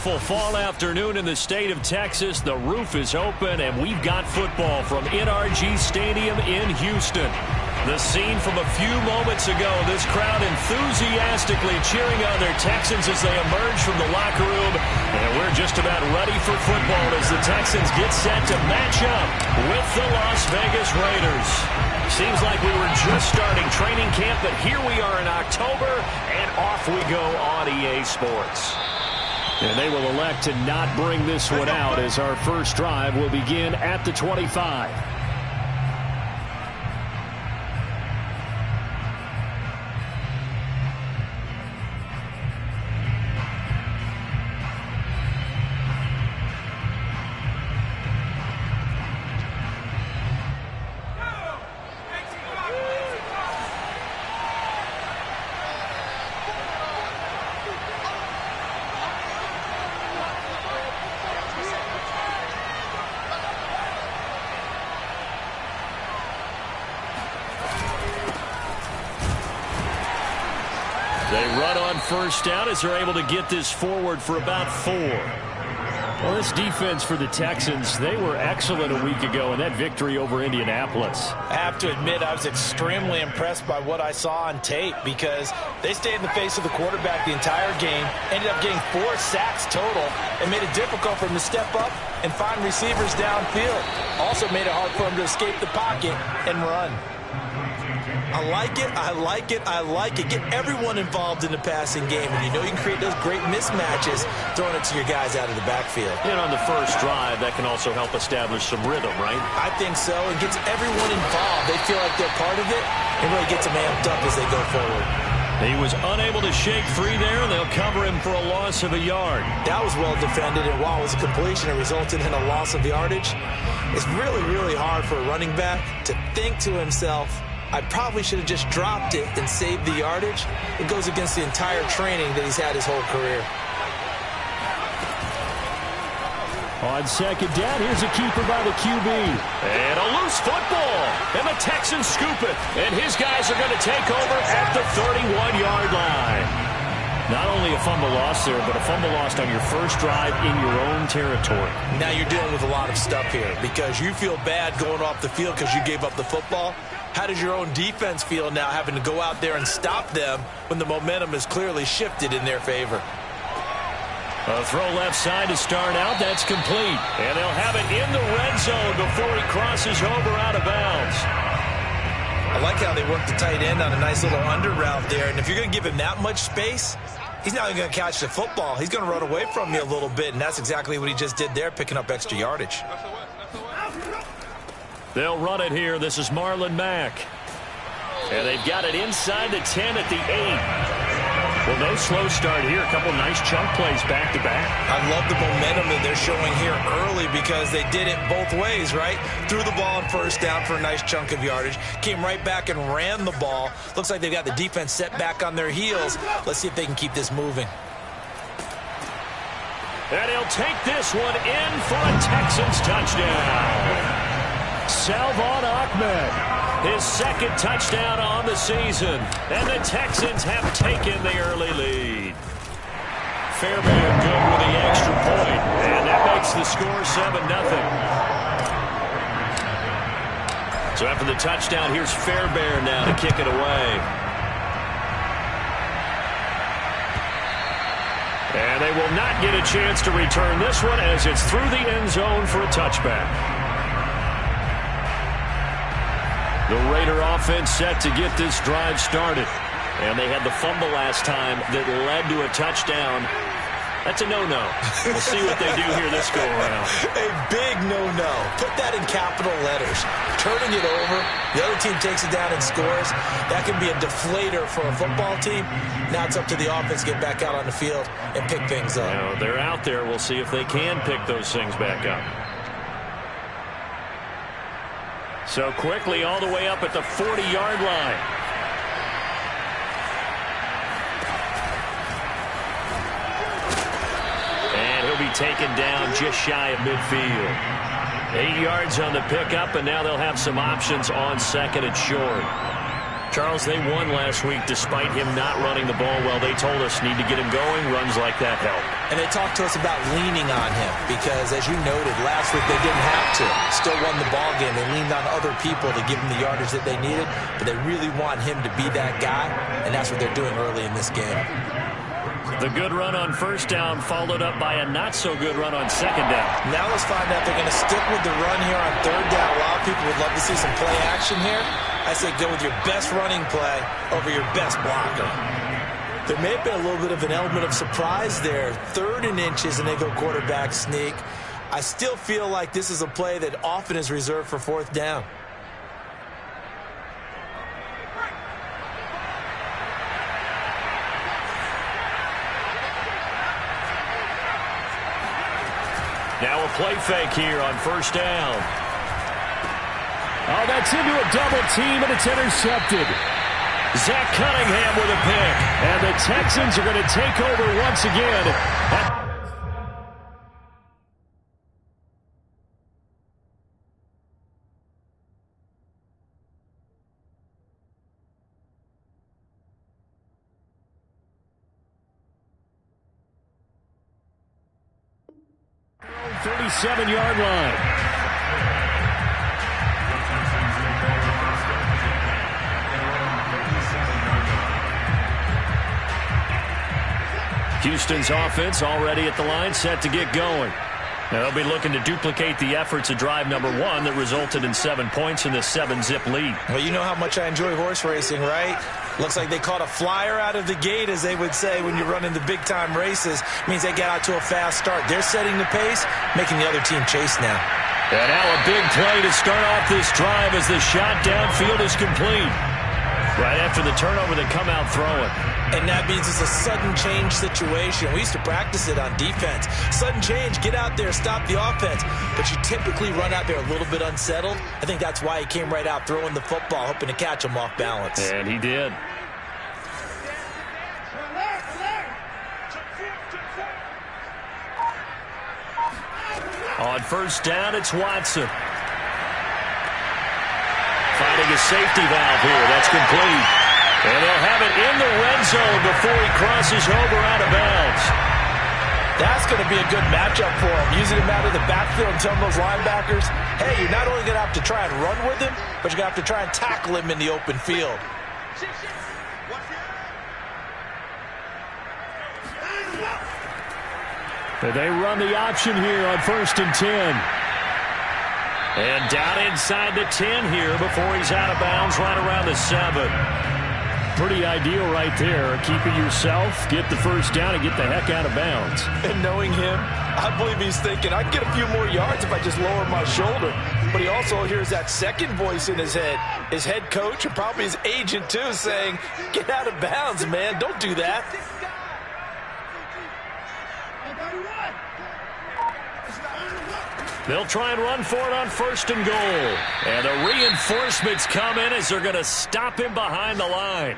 beautiful fall afternoon in the state of Texas. The roof is open, and we've got football from NRG Stadium in Houston. The scene from a few moments ago, this crowd enthusiastically cheering on their Texans as they emerge from the locker room. And we're just about ready for football as the Texans get set to match up with the Las Vegas Raiders. Seems like we were just starting training camp, but here we are in October, and off we go on EA Sports. And they will elect to not bring this one out as our first drive will begin at the 25. They run on first down as they're able to get this forward for about 4. Well, this defense for the Texans, they were excellent a week ago in that victory over Indianapolis. I have to admit, I was extremely impressed by what I saw on tape because they stayed in the face of the quarterback the entire game, ended up getting 4 sacks total, and made it difficult for him to step up and find receivers downfield. Also made it hard for him to escape the pocket and run. I like it, I like it, I like it. Get everyone involved in the passing game, and you know you can create those great mismatches throwing it to your guys out of the backfield. And on the first drive, that can also help establish some rhythm, right? I think so. It gets everyone involved. They feel like they're part of it. It really gets them amped up as they go forward. He was unable to shake free there, and they'll cover him for a loss of a yard. That was well defended, and while it was a completion, it resulted in a loss of yardage. It's really, really hard for a running back to think to himself, I probably should have just dropped it and saved the yardage. It goes against the entire training that he's had his whole career. On second down, here's a keeper by the QB. And a loose football. And the Texans scoop it. And his guys are going to take over at the 31-yard line. Not only a fumble loss there, but a fumble lost on your first drive in your own territory. Now you're dealing with a lot of stuff here because you feel bad going off the field because you gave up the football. How does your own defense feel now having to go out there and stop them when the momentum is clearly shifted in their favor? A throw left side to start out. That's complete. And they'll have it in the red zone before he crosses over out of bounds. I like how they work the tight end on a nice little under route there. And if you're going to give him that much space, he's not going to catch the football. He's going to run away from you a little bit, and that's exactly what he just did there, picking up extra yardage. They'll run it here. This is Marlon Mack. And they've got it inside the 10 at the 8. Well, no slow start here. A couple nice chunk plays back-to-back. I love the momentum that they're showing here early because they did it both ways, right? Threw the ball on first down for a nice chunk of yardage. Came right back and ran the ball. Looks like they've got the defense set back on their heels. Let's see if they can keep this moving. And he'll take this one in for a Texans touchdown. Salvon Ahmed, his second touchdown on the season. And the Texans have taken the early lead. Fairbairn good with the extra point. And that makes the score 7-0. So after the touchdown, here's Fairbairn now to kick it away. And they will not get a chance to return this one as it's through the end zone for a touchback. The Raider offense set to get this drive started. And they had the fumble last time that led to a touchdown. That's a no-no. We'll see what they do here this go-around. A big no-no. Put that in capital letters. Turning it over, the other team takes it down and scores. That can be a deflator for a football team. Now it's up to the offense to get back out on the field and pick things up. Well, they're out there. We'll see if they can pick those things back up. So quickly all the way up at the 40-yard line. And he'll be taken down just shy of midfield. 8 yards on the pickup, and now they'll have some options on second and short. Charles, they won last week despite him not running the ball well. They told us need to get him going. Runs like that help. And they talked to us about leaning on him because, as you noted, last week they didn't have to. Still won the ball game. They leaned on other people to give them the yardage that they needed, but they really want him to be that guy, and that's what they're doing early in this game. The good run on first down followed up by a not-so-good run on second down. Now let's find out if they're going to stick with the run here on third down. A lot of people would love to see some play action here. I say go with your best running play over your best blocker. There may have been a little bit of an element of surprise there. 3rd and inches, and they go quarterback sneak. I still feel like this is a play that often is reserved for 4th down. Now a play fake here on first down. Oh, that's into a double team, and it's intercepted. Zach Cunningham with a pick. And the Texans are going to take over once again. At 37-yard line. Houston's offense already at the line, set to get going. Now they'll be looking to duplicate the efforts of drive number 1 that resulted in 7 points in the 7-zip lead. Well, you know how much I enjoy horse racing, right? Looks like they caught a flyer out of the gate, as they would say when you're running the big-time races. Means they got out to a fast start. They're setting the pace, making the other team chase now. And now a big play to start off this drive as the shot downfield is complete. Right after the turnover, they come out throwing. And that means it's a sudden change situation. We used to practice it on defense. Sudden change, get out there, stop the offense. But you typically run out there a little bit unsettled. I think that's why he came right out throwing the football, hoping to catch him off balance. And he did. On first down, it's Watson. Finding a safety valve here. That's complete. And they'll have it in the red zone before he crosses over out of bounds. That's going to be a good matchup for him. Using him out of the backfield and telling those linebackers, hey, you're not only going to have to try and run with him, but you're going to have to try and tackle him in the open field. They run the option here on 1st and 10. And down inside the 10 here before he's out of bounds right around the 7. Pretty ideal right there. Keep it yourself, get the first down, and get the heck out of bounds. And knowing him, I believe he's thinking, I can get a few more yards if I just lower my shoulder. But he also hears that second voice in his head. His head coach and probably his agent, too, saying, get out of bounds, man. Don't do that. They'll try and run for it on 1st and goal. And the reinforcements come in as they're going to stop him behind the line.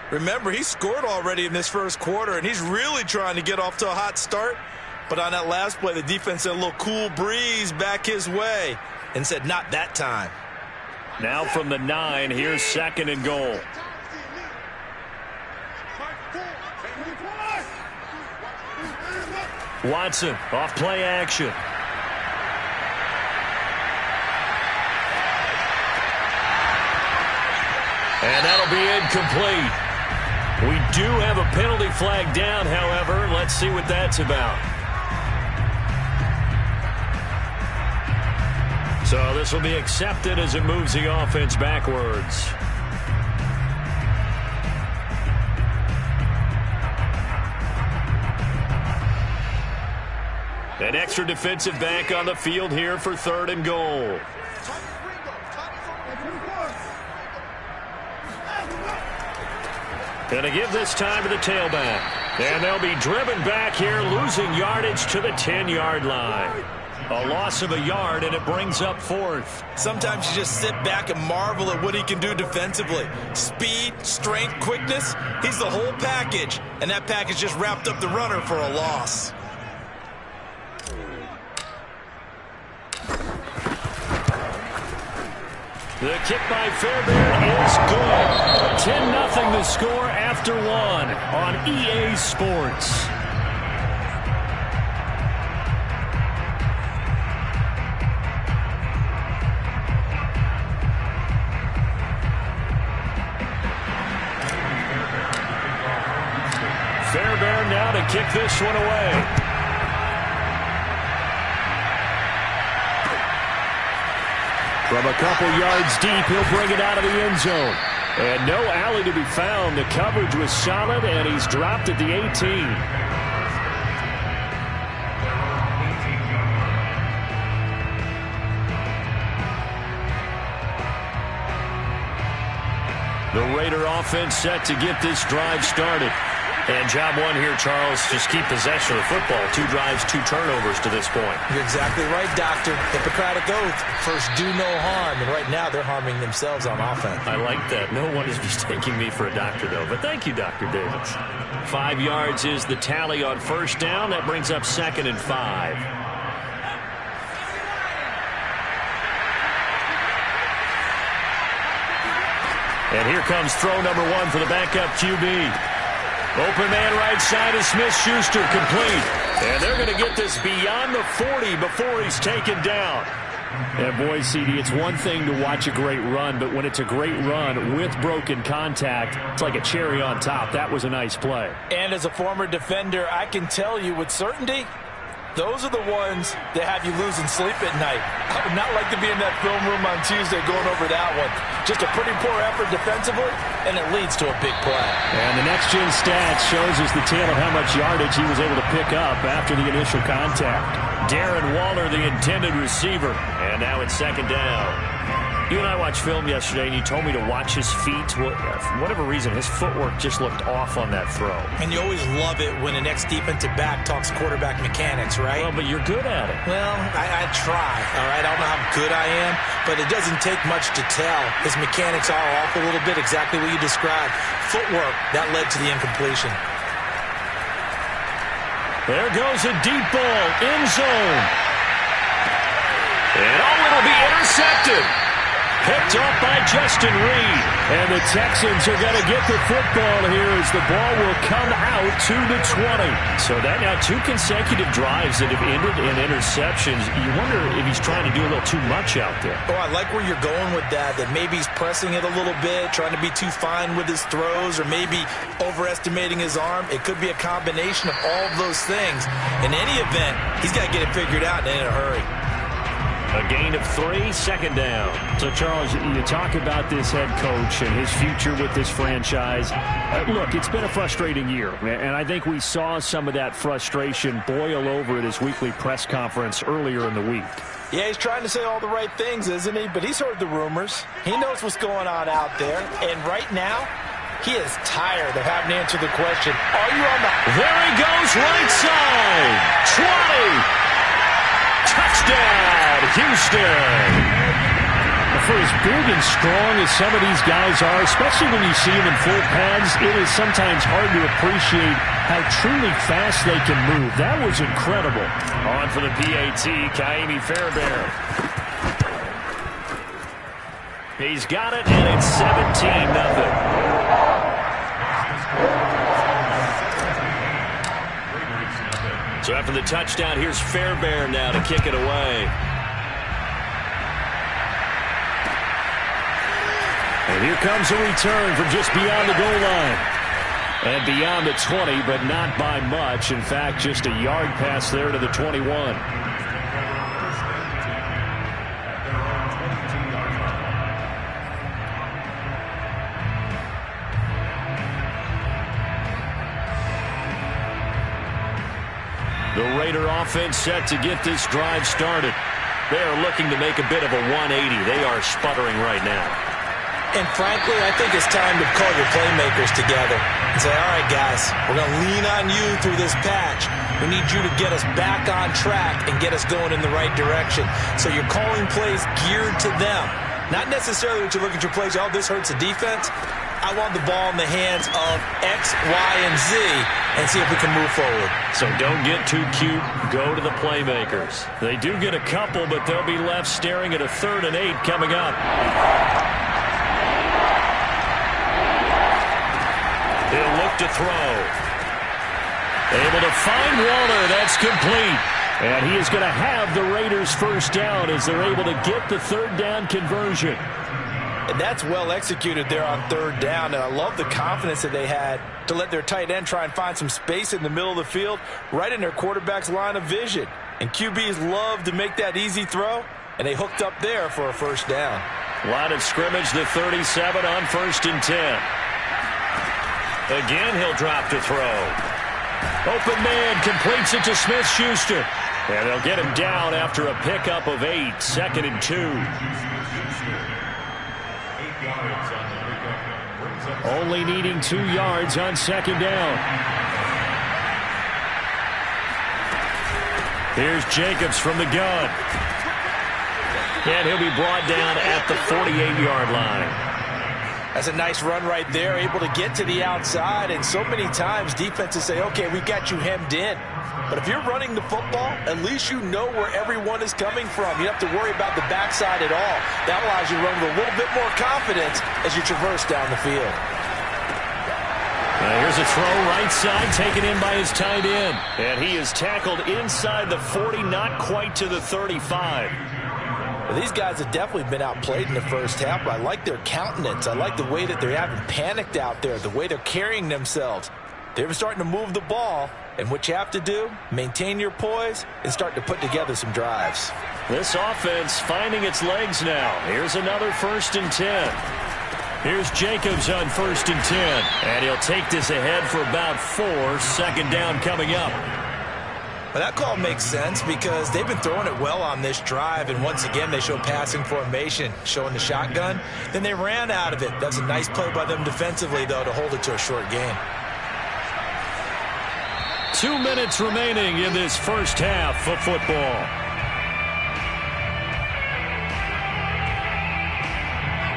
Remember, he scored already in this first quarter, and he's really trying to get off to a hot start. But on that last play, the defense had a little cool breeze back his way and said, not that time. Now from the 9, here's 2nd and goal. Watson off play action. And that'll be incomplete. We do have a penalty flag down, however. Let's see what that's about. So this will be accepted as it moves the offense backwards. An extra defensive back on the field here for 3rd and goal. Going to give this time to the tailback. And they'll be driven back here, losing yardage to the 10-yard line. A loss of a yard, and it brings up 4th. Sometimes you just sit back and marvel at what he can do defensively. Speed, strength, quickness, he's the whole package. And that package just wrapped up the runner for a loss. The kick by Fairbairn is good. 10-0 the score after one on EA Sports. Fairbairn now to kick this one away. From a couple yards deep, he'll bring it out of the end zone. And no alley to be found. The coverage was solid, and he's dropped at the 18. The Raider offense set to get this drive started. And job one here, Charles, just keep possession of the football. 2 drives, 2 turnovers to this point. You're exactly right, Doctor. Hippocratic oath. First, do no harm. And right now, they're harming themselves on offense. I like that. No one is mistaking me for a doctor, though. But thank you, Dr. Davis. 5 yards is the tally on first down. That brings up 2nd and 5. And here comes throw number 1 for the backup QB. Open man right side is Smith-Schuster, complete. And they're going to get this beyond the 40 before he's taken down. And boy, CD, it's one thing to watch a great run, but when it's a great run with broken contact, it's like a cherry on top. That was a nice play. And as a former defender, I can tell you with certainty, those are the ones that have you losing sleep at night. I would not like to be in that film room on Tuesday going over that one. Just a pretty poor effort defensively, and it leads to a big play. And the next-gen stats shows us the tale of how much yardage he was able to pick up after the initial contact. Darren Waller, the intended receiver. And now it's 2nd down. You and I watched film yesterday, and you told me to watch his feet. For whatever reason, his footwork just looked off on that throw. And you always love it when an ex-defensive back talks quarterback mechanics, right? Well, but you're good at it. Well, I try, all right? I don't know how good I am, but it doesn't take much to tell. His mechanics are off a little bit, exactly what you described. Footwork, that led to the incompletion. There goes a deep ball, end zone. And it'll be intercepted. Picked off by Justin Reed. And the Texans are going to get the football here as the ball will come out to the 20. So that now 2 consecutive drives that have ended in interceptions. You wonder if he's trying to do a little too much out there. Oh, I like where you're going with that maybe he's pressing it a little bit, trying to be too fine with his throws, or maybe overestimating his arm. It could be a combination of all of those things. In any event, he's got to get it figured out and in a hurry. A gain of 3, 2nd down. So, Charles, you talk about this head coach and his future with this franchise. Look, it's been a frustrating year, and I think we saw some of that frustration boil over at his weekly press conference earlier in the week. Yeah, he's trying to say all the right things, isn't he? But he's heard the rumors. He knows what's going on out there. And right now, he is tired of having to answer the question, are you on the... There he goes, right side. 20. Touchdown, Houston. For as big and strong as some of these guys are, especially when you see them in full pads, it is sometimes hard to appreciate how truly fast they can move. That was incredible. On for the PAT, Kaimi Fairbairn. He's got it, and it's 17-0. So after the touchdown, here's Fairbairn now to kick it away. And here comes a return from just beyond the goal line. And beyond the 20, but not by much. In fact, just a yard pass there to the 21. The Raider offense set to get this drive started. They are looking to make a bit of a 180. They are sputtering right now. And frankly, I think it's time to call your playmakers together and say, all right, guys, we're going to lean on you through this patch. We need you to get us back on track and get us going in the right direction. So you're calling plays geared to them. Not necessarily what you look at your plays, oh, this hurts the defense. I want the ball in the hands of X, Y, and Z and see if we can move forward. So don't get too cute. Go to the playmakers. They do get a couple, but they'll be left staring at a 3rd and 8 coming up. He'll look to throw. Able to find Waller. That's complete. And he is going to have the Raiders first down as they're able to get the 3rd down conversion. And that's well executed there on 3rd down. And I love the confidence that they had to let their tight end try and find some space in the middle of the field, right in their quarterback's line of vision. And QBs love to make that easy throw, and they hooked up there for a first down. Line of scrimmage, the 37 on 1st and 10. Again, he'll drop to throw. Open man completes it to Smith-Schuster. And they'll get him down after a pickup of 8, 2nd and 2. Only needing 2 yards on 2nd down. Here's Jacobs from the gun. And he'll be brought down at the 48-yard line. That's a nice run right there, able to get to the outside. And so many times defenses say, okay, we've got you hemmed in. But if you're running the football, at least you know where everyone is coming from. You don't have to worry about the backside at all. That allows you to run with a little bit more confidence as you traverse down the field. Here's a throw right side, taken in by his tight end. And he is tackled inside the 40, not quite to the 35. Well, these guys have definitely been outplayed in the first half, but I like their countenance. I like the way that they haven't panicked out there, the way they're carrying themselves. They're starting to move the ball, and what you have to do, maintain your poise and start to put together some drives. This offense finding its legs now. Here's another 1st and 10. Here's Jacobs on 1st and 10. And he'll take this ahead for about 4, 2nd down coming up. Well, that call makes sense because they've been throwing it well on this drive, and once again they show passing formation, showing the shotgun. Then they ran out of it. That's a nice play by them defensively, though, to hold it to a short gain. 2 minutes remaining in this first half of football.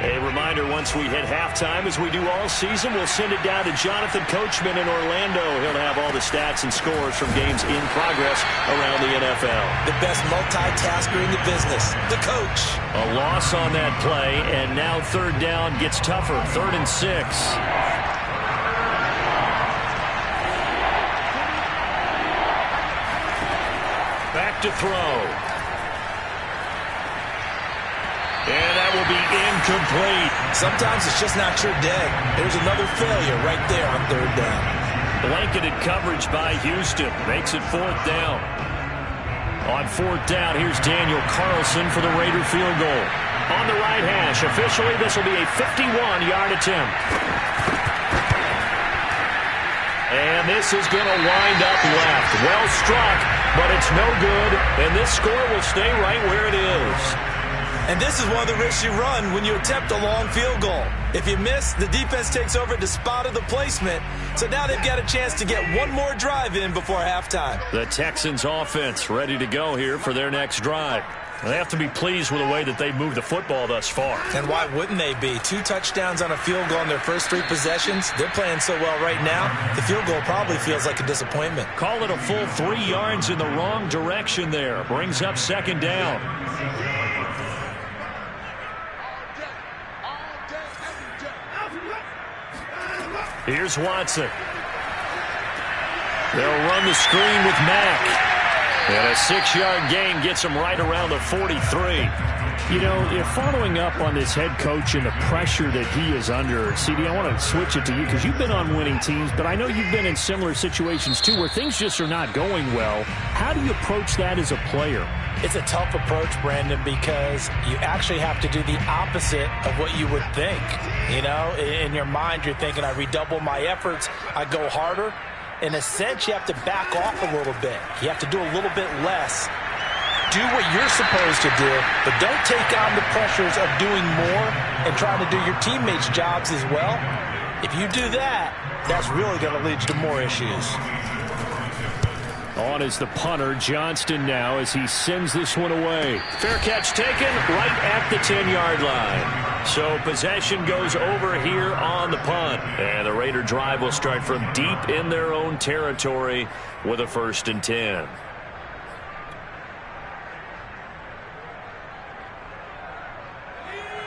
A reminder, once we hit halftime, as we do all season, we'll send it down to Jonathan Coachman in Orlando. He'll have all the stats and scores from games in progress around the NFL. The best multitasker in the business, the coach. A loss on that play, and now 3rd down gets tougher, 3rd and 6. Back to throw. And that will be incomplete. Sometimes it's just not your day. There's another failure right there on 3rd down. Blanketed coverage by Houston. Makes it 4th down. On 4th down, here's Daniel Carlson for the Raider field goal. On the right hash, officially this will be a 51-yard attempt. And this is going to wind up left. Well struck, but it's no good. And this score will stay right where it is. And this is one of the risks you run when you attempt a long field goal. If you miss, the defense takes over the spot of the placement. So now they've got a chance to get one more drive in before halftime. The Texans offense ready to go here for their next drive. They have to be pleased with the way that they've moved the football thus far. And why wouldn't they be? 2 touchdowns on a field goal in their first 3 possessions. They're playing so well right now, the field goal probably feels like a disappointment. Call it a full 3 yards in the wrong direction there. Brings up 2nd down. Here's Watson. They'll run the screen with Mack. And a 6-yard gain gets him right around the 43. You know, if following up on this head coach and the pressure that he is under, CD, I want to switch it to you because you've been on winning teams, but I know you've been in similar situations too where things just are not going well. How do you approach that as a player? It's a tough approach, Brandon, because you actually have to do the opposite of what you would think. You know, in your mind, you're thinking, I redouble my efforts, I go harder. In a sense, you have to back off a little bit. You have to do a little bit less. Do what you're supposed to do, but don't take on the pressures of doing more and trying to do your teammates' jobs as well. If you do that, that's really going to lead to more issues. On is the punter, Johnston, now as he sends this one away. Fair catch taken right at the 10-yard line. So possession goes over here on the punt. And the Raider drive will start from deep in their own territory with a 1st and 10.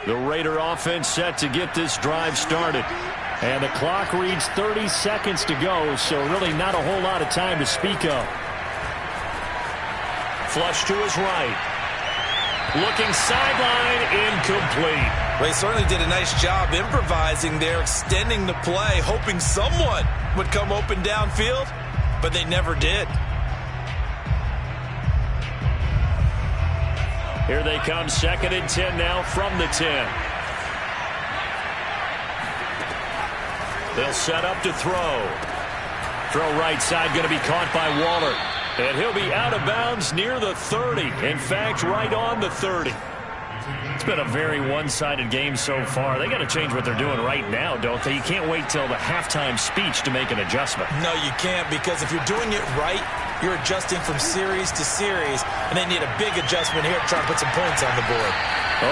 The Raider offense set to get this drive started. And the clock reads 30 seconds to go, so really not a whole lot of time to speak of. Flush to his right. Looking sideline, incomplete. Well, he certainly did a nice job improvising there, extending the play, hoping someone would come open downfield, but they never did. Here they come, 2nd and 10 now from the 10. They'll set up to throw. Throw right side, going to be caught by Waller. And he'll be out of bounds near the 30. In fact, right on the 30. It's been a very one-sided game so far. They got to change what they're doing right now, don't they? You can't wait till the halftime speech to make an adjustment. No, you can't, because if you're doing it right, you're adjusting from series to series, and they need a big adjustment here to try and put some points on the board.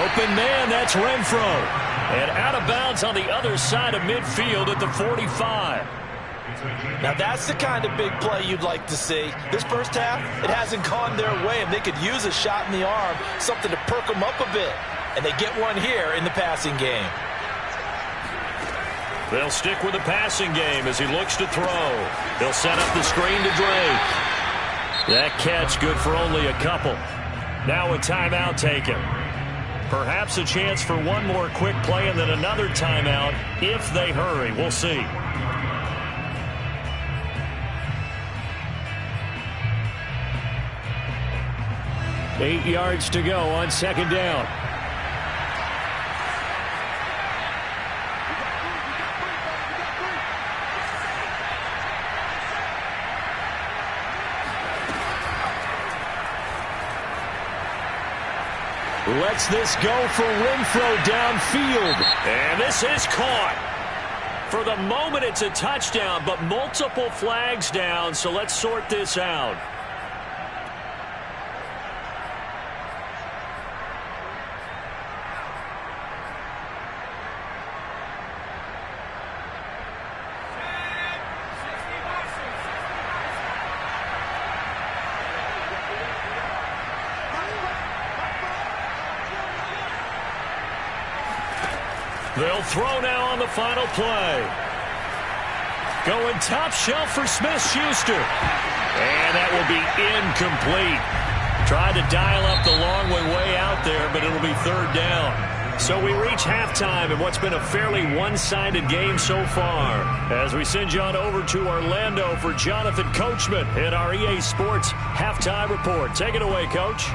Open man, that's Renfro. And out of bounds on the other side of midfield at the 45. Now that's the kind of big play you'd like to see. This first half, it hasn't gone their way, and they could use a shot in the arm, something to perk them up a bit. And they get one here in the passing game. They'll stick with the passing game as he looks to throw. They'll set up the screen to Drake. That catch good for only a couple. Now a timeout taken. Perhaps a chance for one more quick play and then another timeout if they hurry. We'll see. Eight yards to go on 2nd down. Lets this go for Renfro downfield. And this is caught. For the moment, it's a touchdown, but multiple flags down, so let's sort this out. They'll throw now on the final play. Going top shelf for Smith-Schuster. And that will be incomplete. Tried to dial up the long way out there, but it'll be 3rd down. So we reach halftime in what's been a fairly one-sided game so far. As we send you on over to Orlando for Jonathan Coachman at our EA Sports Halftime Report. Take it away, Coach.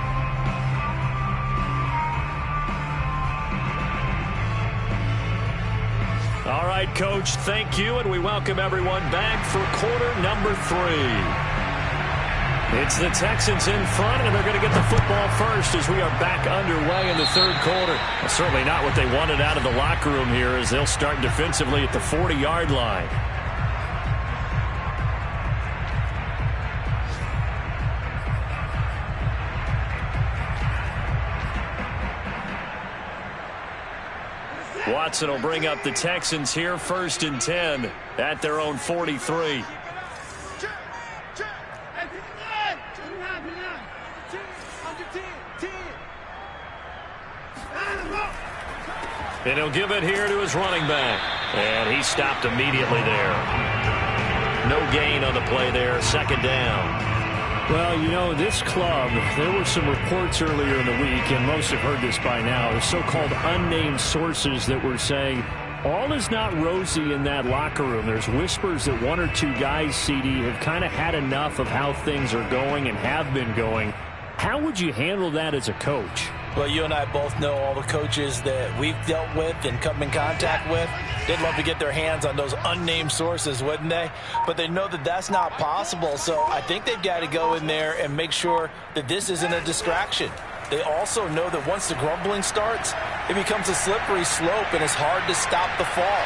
All right, Coach, thank you, and we welcome everyone back for quarter number 3. It's the Texans in front, and they're going to get the football first as we are back underway in the 3rd quarter. Well, certainly not what they wanted out of the locker room here as they'll start defensively at the 40-yard line. Watson will bring up the Texans here, 1st and 10 at their own 43. And he'll give it here to his running back. And he stopped immediately there. No gain on the play there, 2nd down. Well, you know, this club, there were some reports earlier in the week, and most have heard this by now, the so-called unnamed sources that were saying all is not rosy in that locker room. There's whispers that 1 or 2 guys, CD, have kind of had enough of how things are going and have been going. How would you handle that as a coach? Well, you and I both know all the coaches that we've dealt with and come in contact with. They'd love to get their hands on those unnamed sources, wouldn't they? But they know that that's not possible, so I think they've got to go in there and make sure that this isn't a distraction. They also know that once the grumbling starts, it becomes a slippery slope and it's hard to stop the fall.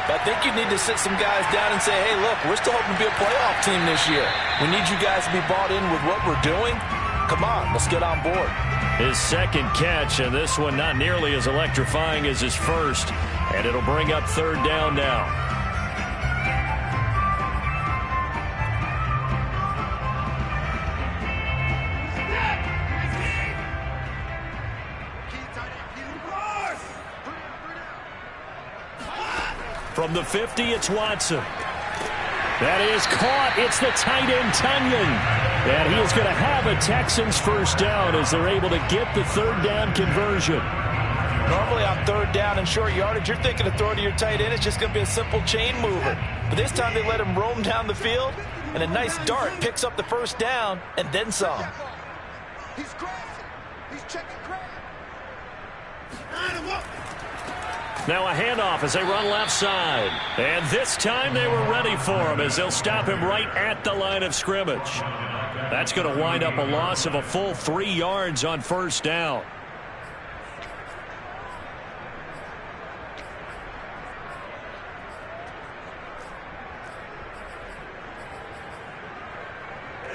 But I think you need to sit some guys down and say, hey, look, we're still hoping to be a playoff team this year. We need you guys to be bought in with what we're doing. Come on, let's get on board. His second catch, and this one not nearly as electrifying as his first. And it'll bring up third down now. From the 50, it's Watson. That is caught. It's the tight end, Tunyon. And he is going to have a Texans first down as they're able to get the third down conversion. Normally on third down and short yardage, you're thinking to throw to your tight end. It's just going to be a simple chain mover. But this time they let him roam down the field, and a nice dart picks up the first down and then some. He's crossing. He's checking crab. Now a handoff as they run left side. And this time they were ready for him as they'll stop him right at the line of scrimmage. That's going to wind up a loss of a full 3 yards on first down.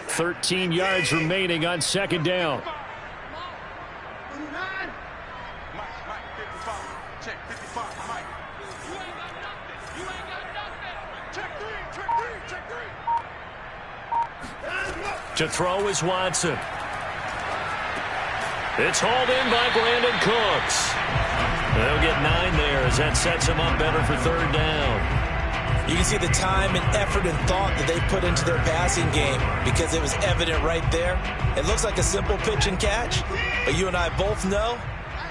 $13 yards remaining on second down. To throw is Watson. It's hauled in by Brandon Cooks. They'll get 9 there as that sets him up better for third down. You can see the time and effort and thought that they put into their passing game because it was evident right there. It looks like a simple pitch and catch, but you and I both know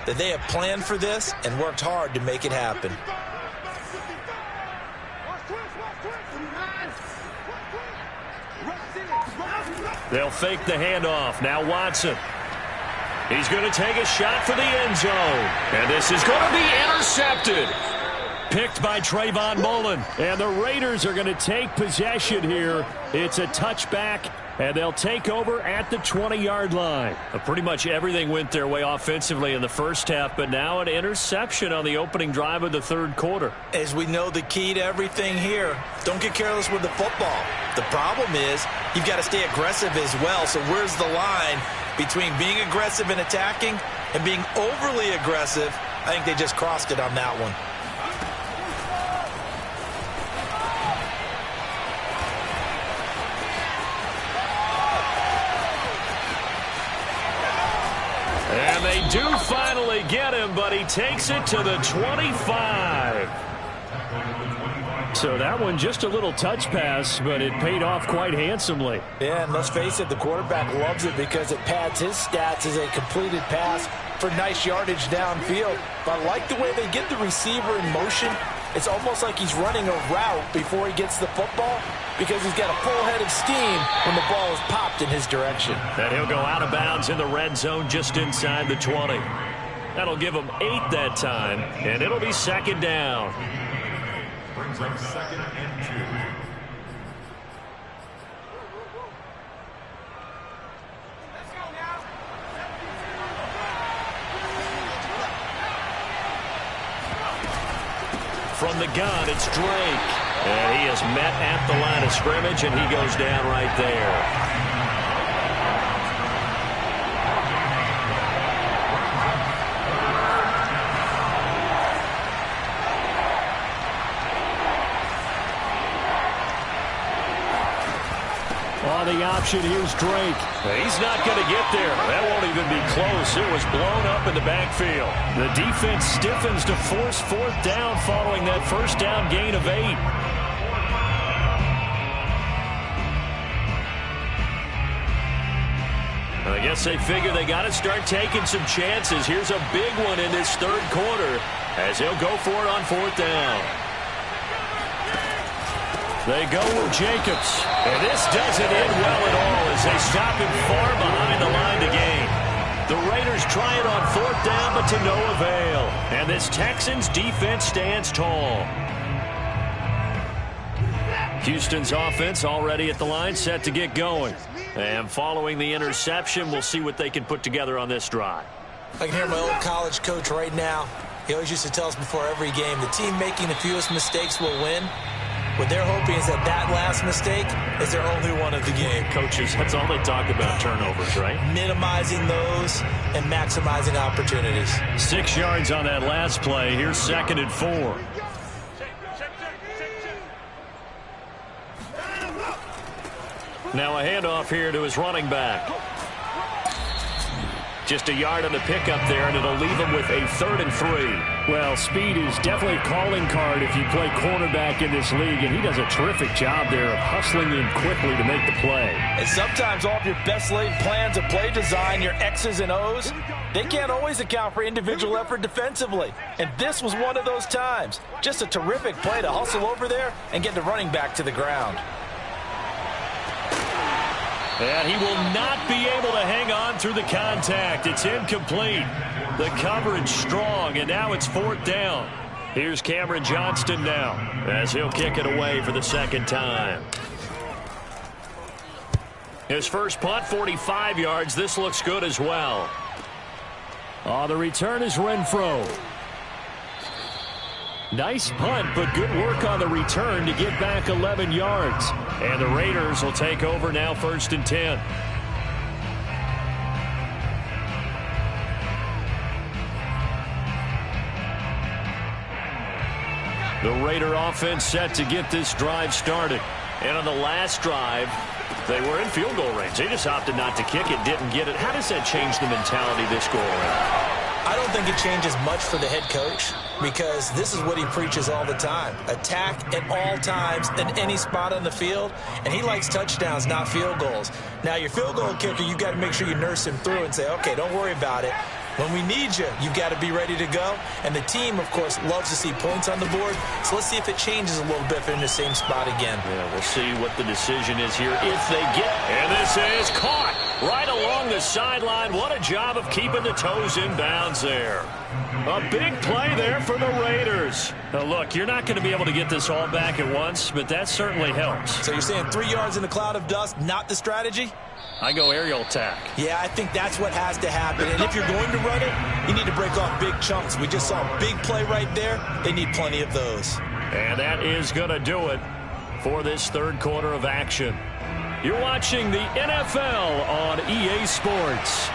that they have planned for this and worked hard to make it happen. They'll fake the handoff. Now Watson. He's going to take a shot for the end zone. And this is going to be intercepted. Picked by Trayvon Mullen. And the Raiders are going to take possession here. It's a touchback, and they'll take over at the 20-yard line. Pretty much everything went their way offensively in the first half, but now an interception on the opening drive of the third quarter. As we know, the key to everything here, don't get careless with the football. The problem is you've got to stay aggressive as well. So where's the line between being aggressive and attacking and being overly aggressive? I think they just crossed it on that one. And they do finally get him, but he takes it to the 25. So that one just a little touch pass, but it paid off quite handsomely. Yeah, and let's face it, the quarterback loves it because it pads his stats as a completed pass for nice yardage downfield. But I like the way they get the receiver in motion. It's almost like he's running a route before he gets the football because he's got a full head of steam when the ball is popped in his direction. And he'll go out of bounds in the red zone just inside the 20. That'll give him 8 that time, and it'll be second down. Brings up second and 2. From the gun, it's Drake. And he is met at the line of scrimmage, and he goes down right there. On the option, here's Drake. He's not going to get there. That won't even be close. It was blown up in the backfield. The defense stiffens to force fourth down following that first down gain of 8. I guess they figure they got to start taking some chances. Here's a big one in this third quarter as he'll go for it on fourth down. They go with Jacobs. And this doesn't end well at all as they stop him far behind the line to gain. The Raiders try it on fourth down, but to no avail. And this Texans defense stands tall. Houston's offense already at the line, set to get going. And following the interception, we'll see what they can put together on this drive. I can hear my old college coach right now. He always used to tell us before every game, the team making the fewest mistakes will win. What they're hoping is that last mistake is their only one of the game. Coaches, that's all they talk about, turnovers, right? Minimizing those and maximizing opportunities. 6 yards on that last play. Here's 2nd and 4. Now a handoff here to his running back. Just a yard on the pickup there, and it'll leave him with a 3rd and 3. Well, speed is definitely a calling card if you play cornerback in this league, and he does a terrific job there of hustling in quickly to make the play. And sometimes all of your best laid plans of play design, your X's and O's, they can't always account for individual effort defensively. And this was one of those times. Just a terrific play to hustle over there and get the running back to the ground. And he will not be able to hang on through the contact. It's incomplete. The coverage strong, and now it's 4th down. Here's Cameron Johnston now as he'll kick it away for the 2nd time. His first punt, 45 yards. This looks good as well. The return is Renfro. Nice punt, but good work on the return to get back 11 yards. And the Raiders will take over now, 1st and 10. The Raider offense set to get this drive started. And on the last drive, they were in field goal range. They just opted not to kick it, didn't get it. How does that change the mentality this go around? I don't think it changes much for the head coach because this is what he preaches all the time. Attack at all times in any spot on the field, and he likes touchdowns, not field goals. Now, your field goal kicker, you've got to make sure you nurse him through and say, okay, don't worry about it. When we need you, you've got to be ready to go. And the team, of course, loves to see points on the board. So let's see if it changes a little bit if they're in the same spot again. Yeah, we'll see what the decision is here if they get. And this is caught right along the sideline. What a job of keeping the toes in bounds there. A big play there for the Raiders. Now, look, you're not going to be able to get this all back at once, but that certainly helps. So you're saying 3 yards in a cloud of dust, not the strategy? I go aerial attack. Yeah, I think that's what has to happen. And if you're going to run it, you need to break off big chunks. We just saw a big play right there. They need plenty of those. And that is going to do it for this 3rd quarter of action. You're watching the NFL on EA Sports.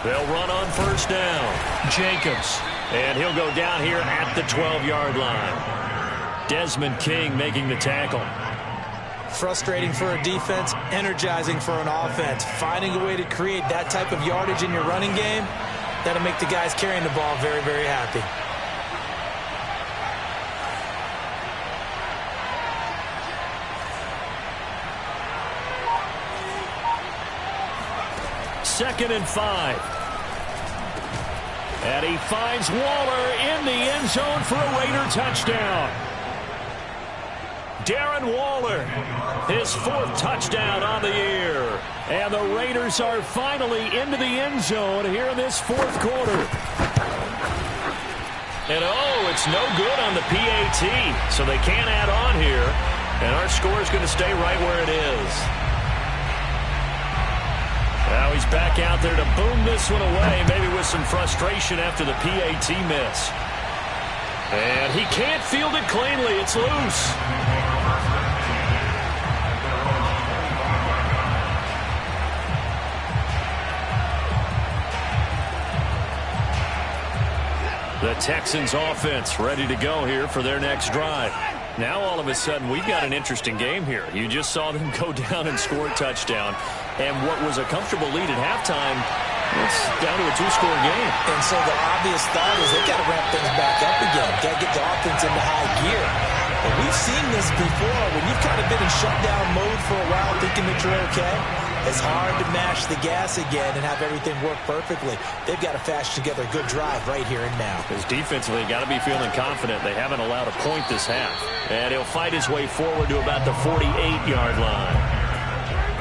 They'll run on 1st down. Jacobs. And he'll go down here at the 12-yard line. Desmond King making the tackle. Frustrating for a defense, energizing for an offense. Finding a way to create that type of yardage in your running game, that'll make the guys carrying the ball very, very happy. Second and 5. And he finds Waller in the end zone for a Raider touchdown. Darren Waller, his 4th touchdown on the year. And the Raiders are finally into the end zone here in this 4th quarter. And it's no good on the PAT, so they can't add on here. And our score is going to stay right where it is. Now he's back out there to boom this one away, maybe with some frustration after the PAT miss. And he can't field it cleanly. It's loose. The Texans offense ready to go here for their next drive. Now all of a sudden we've got an interesting game here. You just saw them go down and score a touchdown. And what was a comfortable lead at halftime, it's down to a 2-score game. And so the obvious thought is they've got to ramp things back up again. Got to get the offense into high gear. But we've seen this before. When you've kind of been in shutdown mode for a while thinking that you're okay, it's hard to mash the gas again and have everything work perfectly. They've got to fashion together a good drive right here and now. Because defensively, got to be feeling confident. They haven't allowed a point this half. And he'll fight his way forward to about the 48-yard line.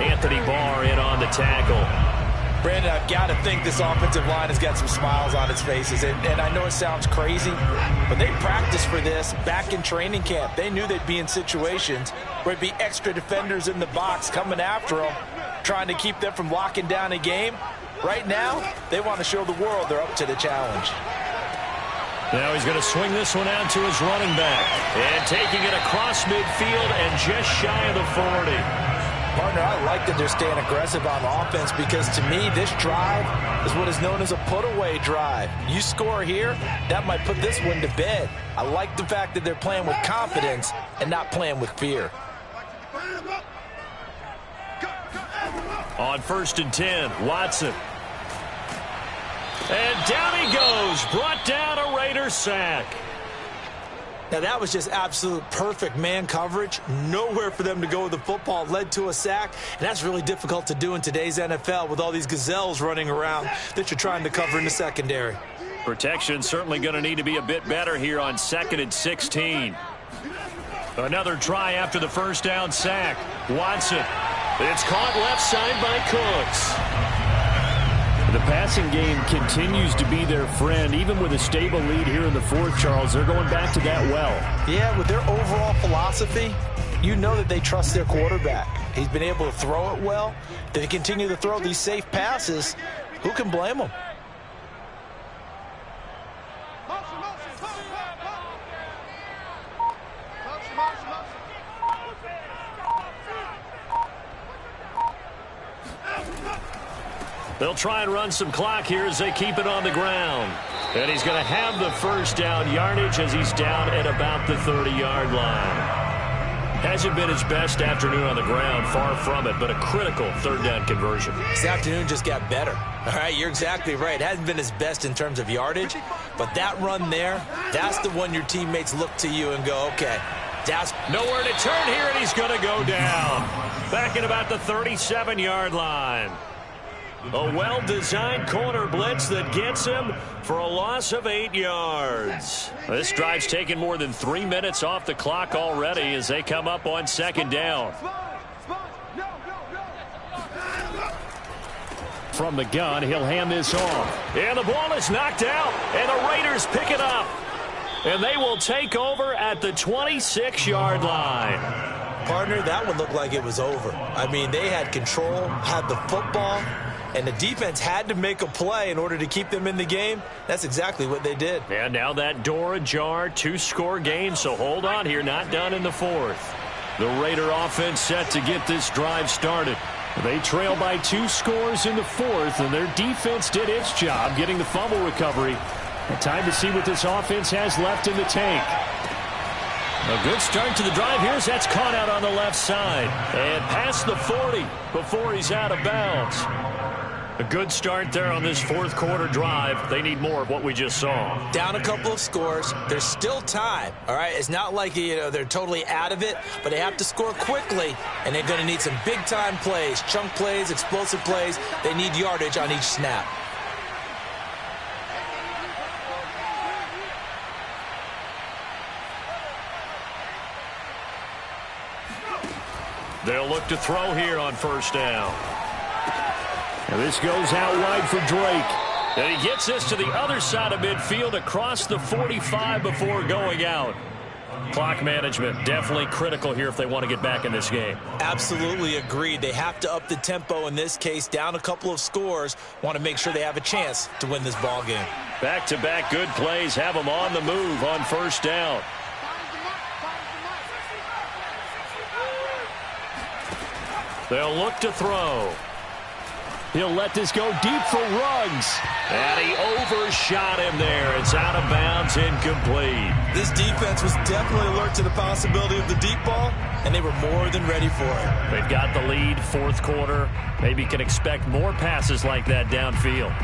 Anthony Barr in on the tackle. Brandon, I've got to think this offensive line has got some smiles on its faces. And I know it sounds crazy, but they practiced for this back in training camp. They knew they'd be in situations where it'd be extra defenders in the box coming after them. trying to keep them from locking down a game. Right now, they want to show the world they're up to the challenge. Now he's going to swing this one out to his running back. And taking it across midfield and just shy of the 40. Partner, I like that they're staying aggressive on offense because to me, this drive is what is known as a put-away drive. You score here, that might put this one to bed. I like the fact that they're playing with confidence and not playing with fear. On 1st and 10, Watson. And down he goes, brought down a Raiders sack. Now, that was just absolute perfect man coverage. Nowhere for them to go with the football. Led to a sack, and that's really difficult to do in today's NFL with all these gazelles running around that you're trying to cover in the secondary. Protection certainly going to need to be a bit better here on 2nd and 16. Another try after the first down sack. Watson. It's caught left side by Cooks. The passing game continues to be their friend. Even with a stable lead here in the fourth, Charles, they're going back to that well. Yeah, with their overall philosophy, you know that they trust their quarterback. He's been able to throw it well. They continue to throw these safe passes. Who can blame them? They'll try and run some clock here as they keep it on the ground. And he's going to have the first down yardage as he's down at about the 30-yard line. Hasn't been his best afternoon on the ground, far from it, but a critical third down conversion. This afternoon just got better. All right, you're exactly right. It hasn't been his best in terms of yardage, but that run there, that's the one your teammates look to you and go, okay, that's nowhere to turn here, and he's going to go down. Back at about the 37-yard line. A well-designed corner blitz that gets him for a loss of 8 yards. This drive's taken more than 3 minutes off the clock already as they come up on 2nd down. From the gun, he'll hand this off. And the ball is knocked out, and the Raiders pick it up. And they will take over at the 26-yard line. Partner, that one looked like it was over. I mean, they had control, had the football, and the defense had to make a play in order to keep them in the game. That's exactly what they did. And now that door ajar, 2-score game, so hold on here, not done in the fourth. The Raider offense set to get this drive started. They trail by 2 scores in the fourth, and their defense did its job getting the fumble recovery. Time to see what this offense has left in the tank. A good start to the drive here as that's caught out on the left side. And past the 40 before he's out of bounds. A good start there on this fourth quarter drive. They need more of what we just saw. Down a couple of scores. There's still time. All right, it's not like they're totally out of it, but they have to score quickly, and they're going to need some big-time plays, chunk plays, explosive plays. They need yardage on each snap. They'll look to throw here on first down. And this goes out wide for Drake. And he gets this to the other side of midfield across the 45 before going out. Clock management definitely critical here if they want to get back in this game. Absolutely agreed. They have to up the tempo in this case. Down a couple of scores. Want to make sure they have a chance to win this ball game. Back-to-back good plays have them on the move on first down. They'll look to throw. He'll let this go deep for Ruggs. And he overshot him there. It's out of bounds, incomplete. This defense was definitely alert to the possibility of the deep ball, and they were more than ready for it. They've got the lead, fourth quarter. Maybe can expect more passes like that downfield.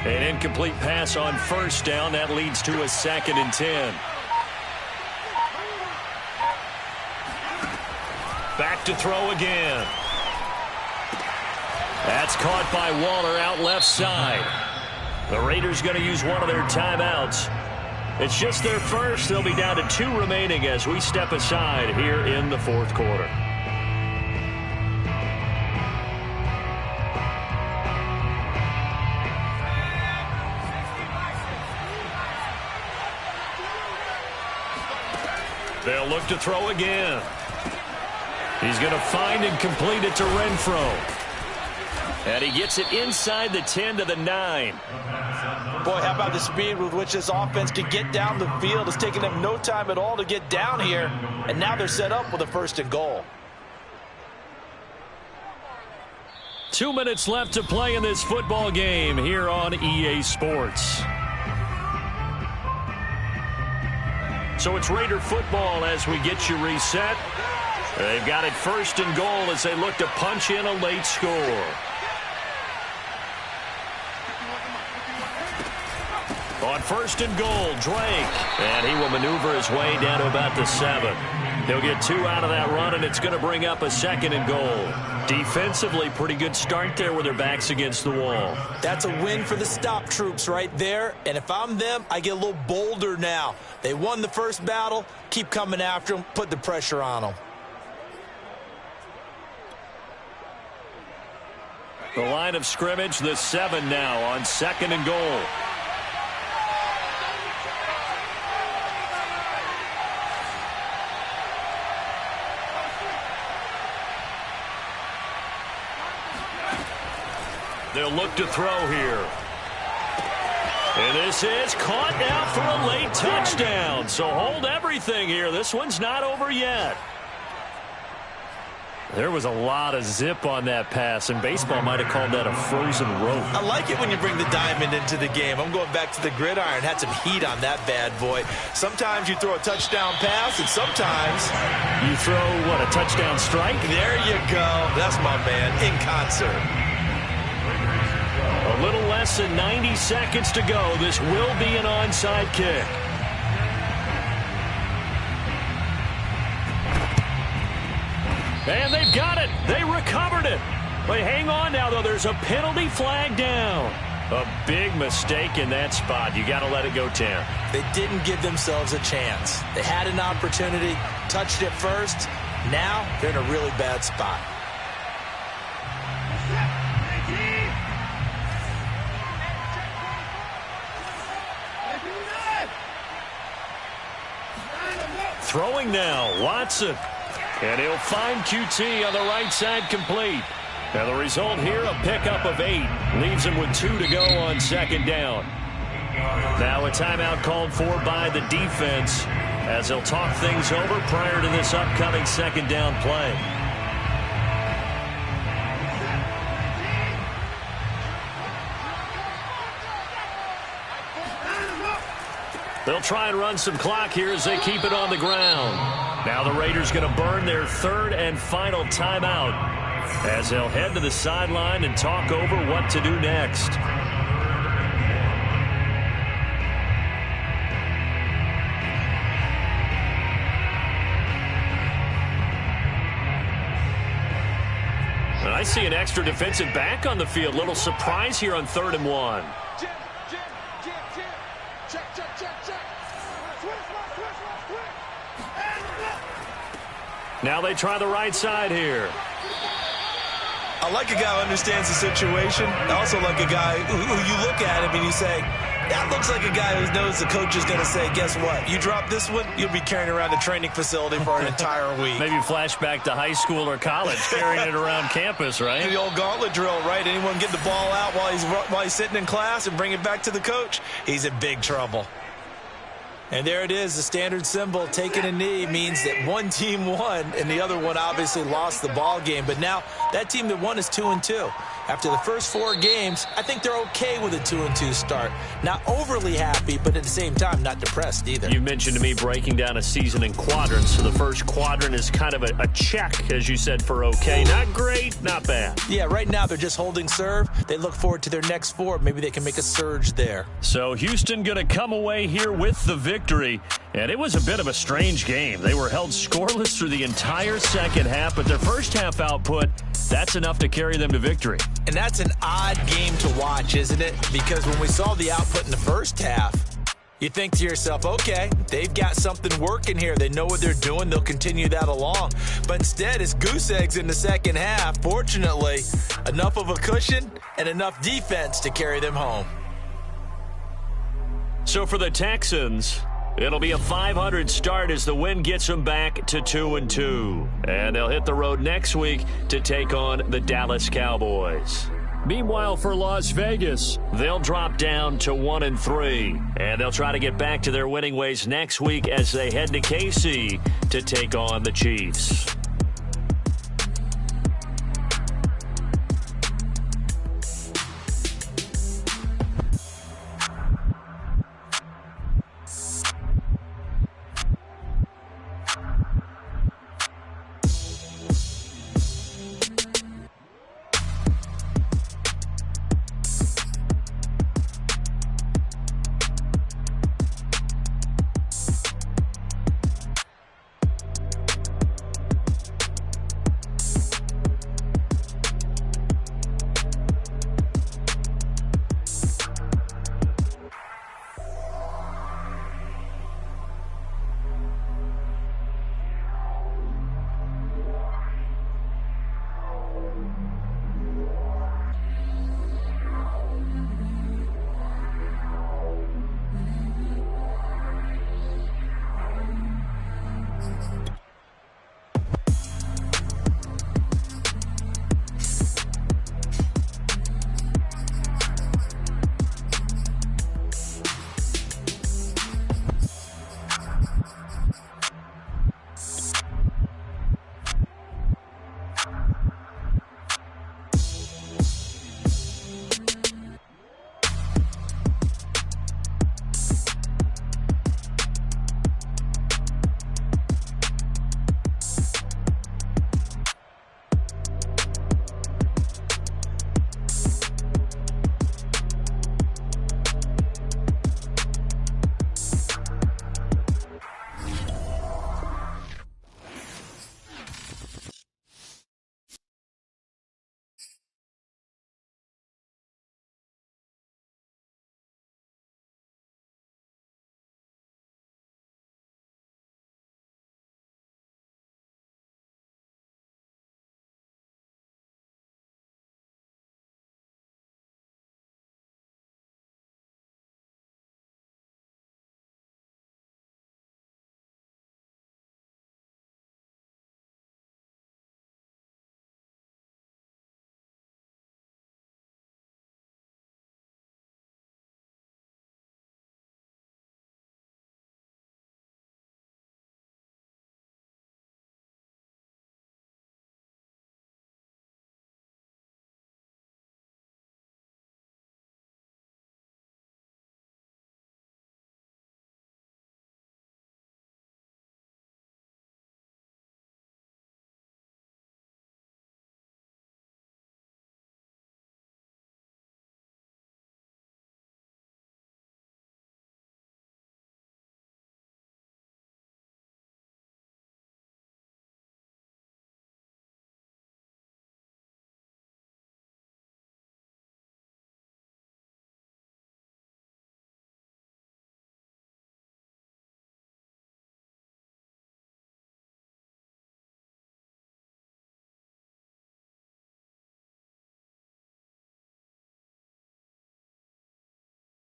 An incomplete pass on first down. That leads to a 2nd and 10. Back to throw again. That's caught by Waller out left side. The Raiders going to use one of their timeouts. It's just their first. They'll be down to 2 remaining as we step aside here in the fourth quarter. They'll look to throw again. He's going to find and complete it to Renfro. And he gets it inside the 10 to the 9. Boy, how about the speed with which this offense can get down the field? It's taken them no time at all to get down here. And now they're set up with a 1st and goal. 2 minutes left to play in this football game here on EA Sports. So it's Raider football as we get you reset. They've got it 1st and goal as they look to punch in a late score. On 1st and goal, Drake. And he will maneuver his way down to about the 7. He'll get 2 out of that run, and it's going to bring up a 2nd and goal. Defensively, pretty good start there with their backs against the wall. That's a win for the stop troops right there. And if I'm them, I get a little bolder now. They won the first battle. Keep coming after them. Put the pressure on them. The line of scrimmage, the 7 now on 2nd and goal. They'll look to throw here. And this is caught now for a late touchdown. So hold everything here. This one's not over yet. There was a lot of zip on that pass, and baseball might have called that a frozen rope. I like it when you bring the diamond into the game. I'm going back to the gridiron. Had some heat on that bad boy. Sometimes you throw a touchdown pass, and sometimes you throw, what, a touchdown strike? There you go. That's my man, in concert. A little less than 90 seconds to go. This will be an onside kick. And they've got it. They recovered it. But hang on now, though. There's a penalty flag down. A big mistake in that spot. You got to let it go 10. They didn't give themselves a chance. They had an opportunity, touched it first. Now they're in a really bad spot. Throwing now, Watson. And he'll find QT on the right side complete. Now the result here, a pickup of 8. Leaves him with 2 to go on 2nd down. Now a timeout called for by the defense as they'll talk things over prior to this upcoming 2nd down play. They'll try and run some clock here as they keep it on the ground. Now the Raiders going to burn their 3rd and final timeout as they'll head to the sideline and talk over what to do next. And I see an extra defensive back on the field. Little surprise here on 3rd and 1. Now they try the right side here. I like a guy who understands the situation. I also like a guy who you look at him and you say, that looks like a guy who knows the coach is going to say, guess what? You drop this one, you'll be carrying around the training facility for an entire week. Maybe flashback to high school or college, carrying it around campus, right? The old gauntlet drill, right? Anyone get the ball out while he's sitting in class and bring it back to the coach, he's in big trouble. And there it is, the standard symbol. Taking a knee means that one team won and the other one obviously lost the ball game. But now that team that won is 2-2. After the first 4 games, I think they're okay with a 2-2 start. Not overly happy, but at the same time, not depressed either. You mentioned to me breaking down a season in quadrants. So the first quadrant is kind of a check, as you said, for okay. Not great, not bad. Yeah, right now they're just holding serve. They look forward to their next 4. Maybe they can make a surge there. So Houston going to come away here with the victory. And it was a bit of a strange game. They were held scoreless through the entire second half, but their first half output, that's enough to carry them to victory. And that's an odd game to watch, isn't it? Because when we saw the output in the first half, you think to yourself, okay, they've got something working here. They know what they're doing. They'll continue that along. But instead, it's goose eggs in the second half. Fortunately, enough of a cushion and enough defense to carry them home. So for the Texans, It'll be a .500 start as the win gets them back to 2-2. And they'll hit the road next week to take on the Dallas Cowboys. Meanwhile, for Las Vegas, they'll drop down to 1-3. And they'll try to get back to their winning ways next week as they head to KC to take on the Chiefs.